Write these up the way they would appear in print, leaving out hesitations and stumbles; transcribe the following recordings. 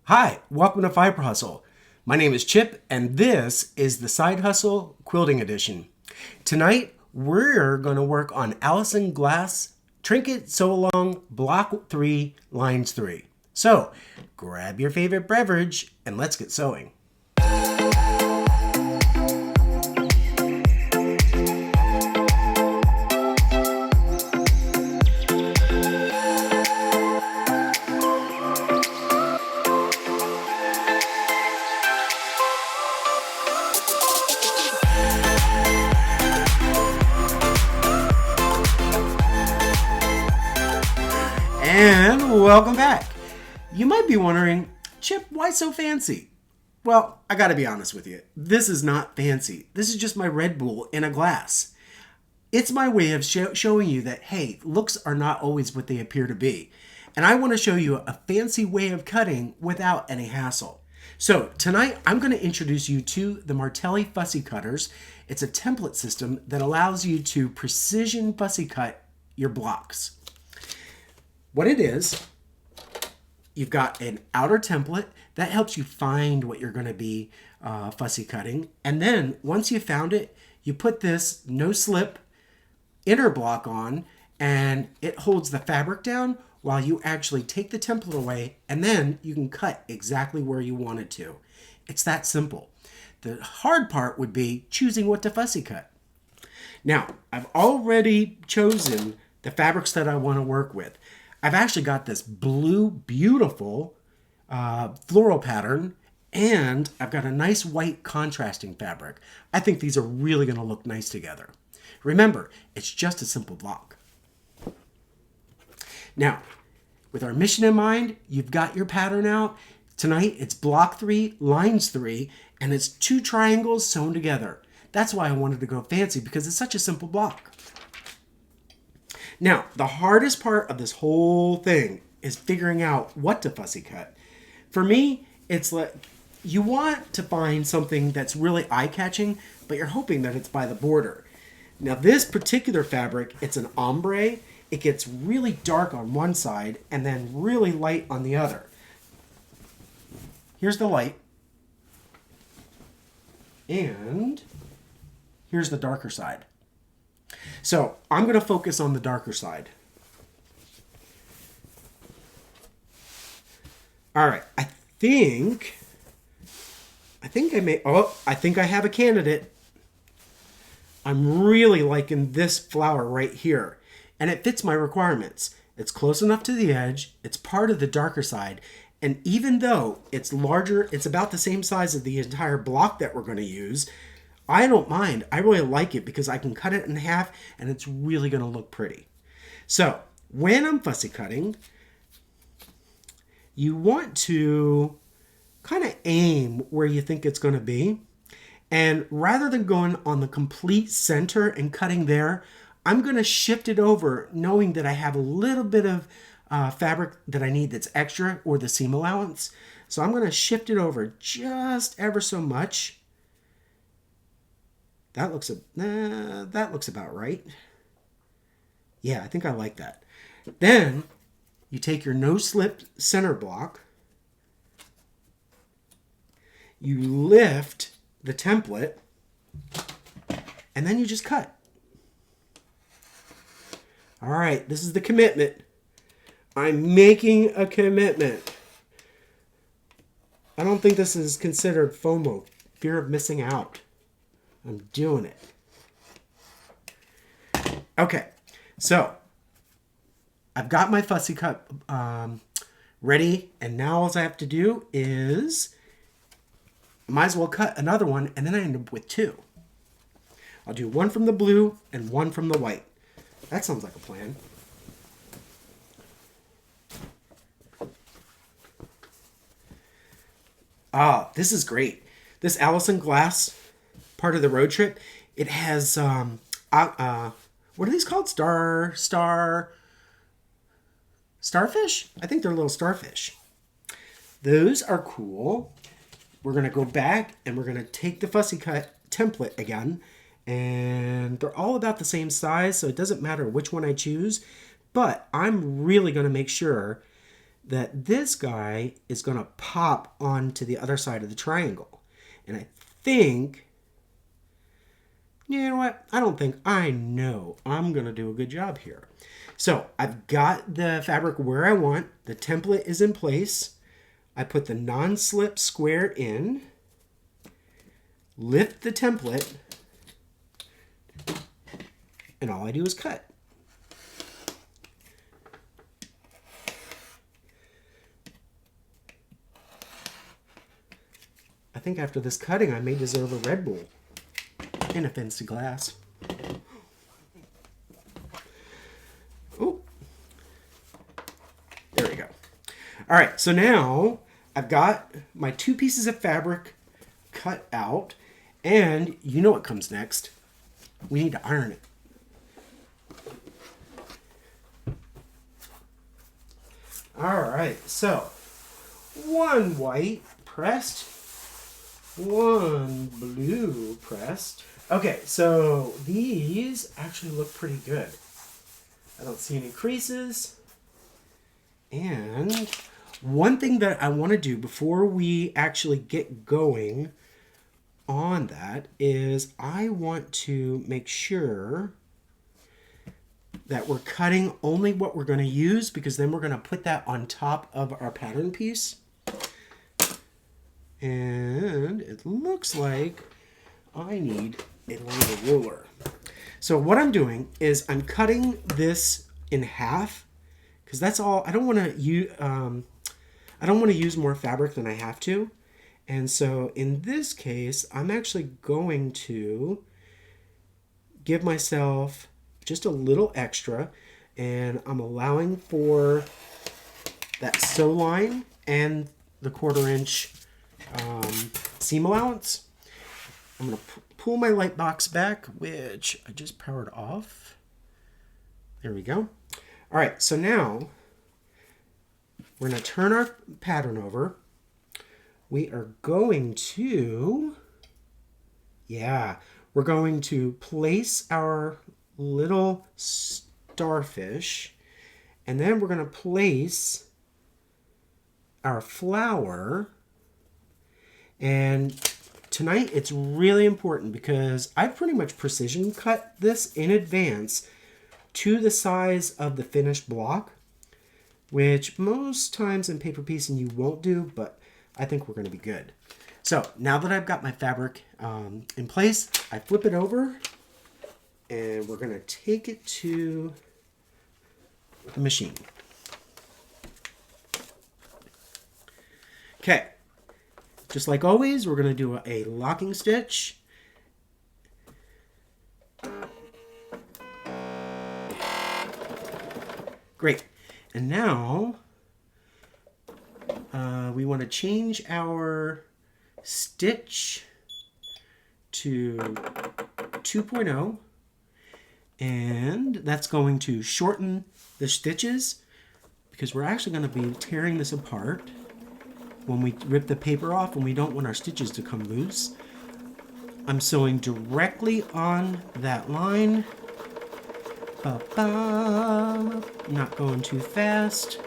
Hi, welcome to Fiber Hustle. My name is Chip, and this is the Side Hustle Quilting Edition. Tonight, we're going to work on Alison Glass Trinket Sew-along Block 3, Lines 3. So, grab your favorite beverage, and let's get sewing. And welcome back. You might be wondering, Chip, why so fancy? Well, I gotta be honest with you. This is not fancy. This is just my Red Bull in a glass. It's my way of showing you that, hey, looks are not always what they appear to be. And I want to show you a fancy way of cutting without any hassle. So tonight, I'm going to introduce you to the Martelli Fussy Cutters. It's a template system that allows you to precision fussy cut your blocks. What it is, you've got an outer template that helps you find what you're going to be fussy cutting. And then once you found it, you put this no slip inner block on, and it holds the fabric down while you actually take the template away, and then you can cut exactly where you want it to. It's that simple. The hard part would be choosing what to fussy cut. Now, I've already chosen the fabrics that I want to work with. I've actually got this blue, beautiful floral pattern, and I've got a nice white contrasting fabric. I think these are really going to look nice together. Remember, it's just a simple block. Now, with our mission in mind, you've got your pattern out. Tonight, it's block 3, lines 3, and it's 2 triangles sewn together. That's why I wanted to go fancy, because it's such a simple block. Now, the hardest part of this whole thing is figuring out what to fussy cut. For me, it's like you want to find something that's really eye-catching, but you're hoping that it's by the border. Now, this particular fabric, it's an ombre. It gets really dark on one side and then really light on the other. Here's the light. And here's the darker side. So I'm going to focus on the darker side. All right, I think I have a candidate. I'm really liking this flower right here, and it fits my requirements. It's close enough to the edge, it's part of the darker side, and even though it's larger, it's about the same size as the entire block that we're going to use, I don't mind. I really like it because I can cut it in half and it's really going to look pretty. So when I'm fussy cutting, you want to kind of aim where you think it's going to be. And rather than going on the complete center and cutting there, I'm going to shift it over knowing that I have a little bit of fabric that I need that's extra, or the seam allowance. So I'm going to shift it over just ever so much. That looks about right. Yeah, I think I like that. Then you take your no-slip center block, you lift the template, and then you just cut. All right, this is the commitment. I'm making a commitment. I don't think this is considered FOMO, fear of missing out. I'm doing it. Okay, so I've got my fussy cut ready, and now all I have to do is, might as well cut another one, and then I end up with 2. I'll do one from the blue and one from the white. That sounds like a plan. This is great. This Alison Glass part of the road trip, it has what are these called? Starfish? I think they're little starfish. Those are cool. We're going to go back and we're going to take the fussy cut template again, and they're all about the same size, so it doesn't matter which one I choose, but I'm really going to make sure that this guy is going to pop onto the other side of the triangle. And I think, you know what? I know I'm going to do a good job here. So I've got the fabric where I want. The template is in place. I put the non-slip square in, lift the template, and all I do is cut. I think after this cutting, I may deserve a Red Bull and a fancy glass. Oh, there we go. All right, so now I've got my 2 pieces of fabric cut out, and you know what comes next. We need to iron it. All right, so 1 white pressed, 1 blue pressed. Okay, so these actually look pretty good. I don't see any creases. And one thing that I want to do before we actually get going on that is I want to make sure that we're cutting only what we're going to use, because then we're going to put that on top of our pattern piece. And it looks like I need a little ruler. So what I'm doing is I'm cutting this in half, because that's all. I don't want to use more fabric than I have to. And so in this case, I'm actually going to give myself just a little extra, and I'm allowing for that sew line and the 1/4 inch seam allowance. I'm going to pull my light box back, which I just powered off. There we go. All right, so now we're going to turn our pattern over. We are going to, we're going to place our little starfish, and then we're going to place our flower. And tonight it's really important because I pretty much precision cut this in advance to the size of the finished block, which most times in paper piecing you won't do, but I think we're going to be good. So now that I've got my fabric in place, I flip it over, and we're going to take it to the machine. Okay, just like always, we're going to do a locking stitch. Great. And now we want to change our stitch to 2.0, and that's going to shorten the stitches, because we're actually going to be tearing this apart when we rip the paper off, and we don't want our stitches to come loose. I'm sewing directly on that line. Ba-ba. Not going too fast.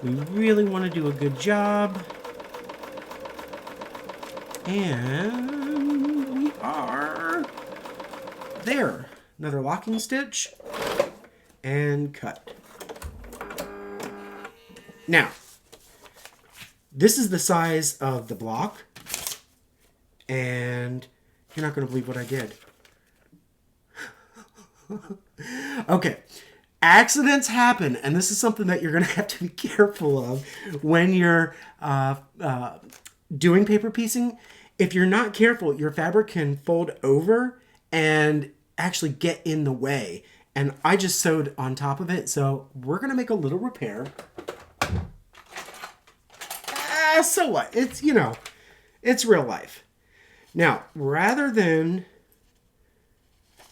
We really want to do a good job. And we are there. Another locking stitch and cut. Now, this is the size of the block, and you're not going to believe what I did. Okay, accidents happen, and this is something that you're going to have to be careful of when you're doing paper piecing. If you're not careful, your fabric can fold over and actually get in the way. And I just sewed on top of it, so we're going to make a little repair. So what? It's, it's real life. Now, rather than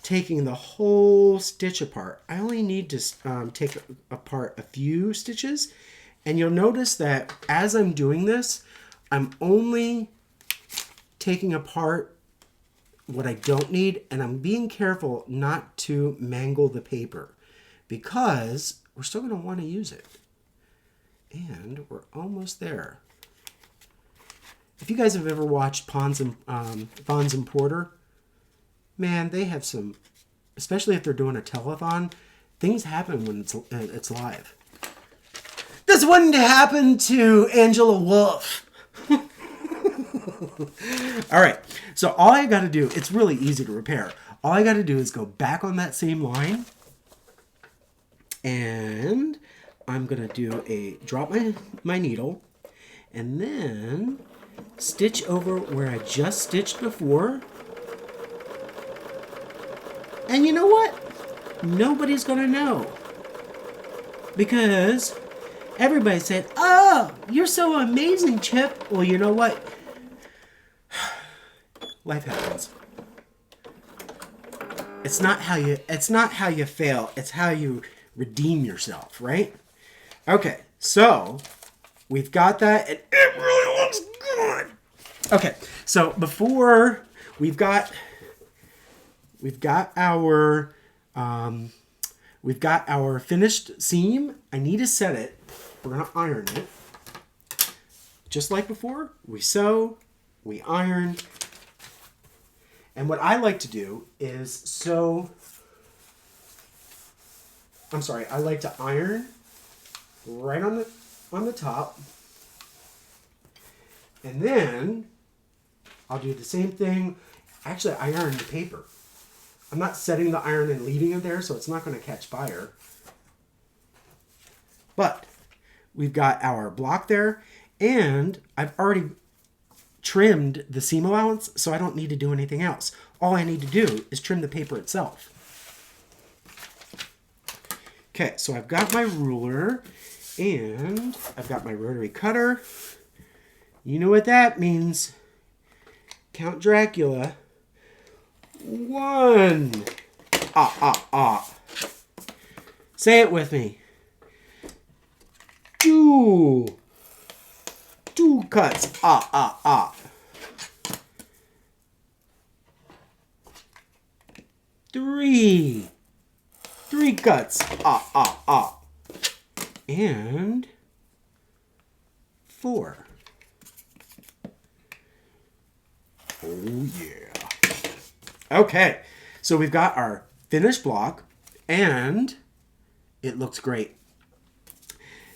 taking the whole stitch apart, I only need to take apart a few stitches. And you'll notice that as I'm doing this, I'm only taking apart what I don't need, and I'm being careful not to mangle the paper, because we're still going to want to use it. And we're almost there. If you guys have ever watched Fons and Porter, man, they have some, especially if they're doing a telethon, things happen when it's live. This wouldn't happen to Angela Wolf. All right, so all I got to do, it's really easy to repair. All I got to do is go back on that same line, and I'm going to drop my needle, and then stitch over where I just stitched before. And you know what? Nobody's going to know. Because everybody said, "Oh, you're so amazing, Chip." Well, you know what? Life happens. It's not how you fail, it's how you redeem yourself, right? Okay, so we've got that, and it really looks good. Okay, so before we've got our finished seam. I need to set it. We're gonna iron it. Just like before, we sew, we iron. And what I like to do is I like to iron right on the top. And then I'll do the same thing. Actually, I iron the paper. I'm not setting the iron and leaving it there, so it's not going to catch fire. But we've got our block there, and I've already trimmed the seam allowance, so I don't need to do anything else. All I need to do is trim the paper itself. Okay, so I've got my ruler, and I've got my rotary cutter. You know what that means. Count Dracula. 1. Say it with me. 2. 2 cuts. 3. 3 cuts. And 4. Oh yeah. Okay, so we've got our finished block, and it looks great.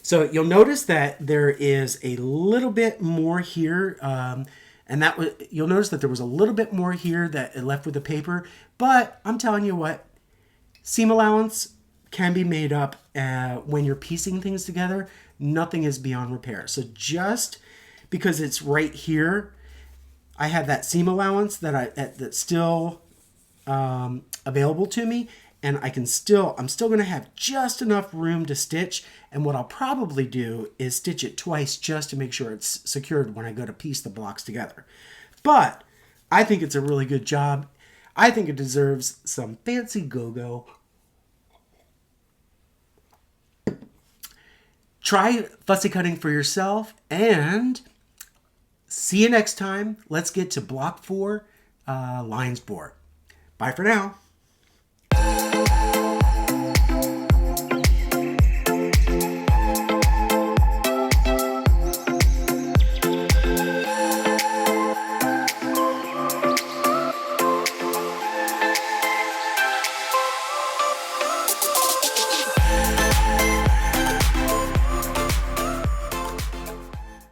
So you'll notice that there is a little bit more here, you'll notice that there was a little bit more here that it left with the paper. But I'm telling you what, seam allowance can be made up when you're piecing things together. Nothing is beyond repair. So just because it's right here, I have that seam allowance that's still available to me, and I'm still going to have just enough room to stitch. And what I'll probably do is stitch it twice just to make sure it's secured when I go to piece the blocks together. But I think it's a really good job. I think it deserves some fancy go-go. Try fussy cutting for yourself, and see you next time. Let's get to block 4, lines 4. Bye for now.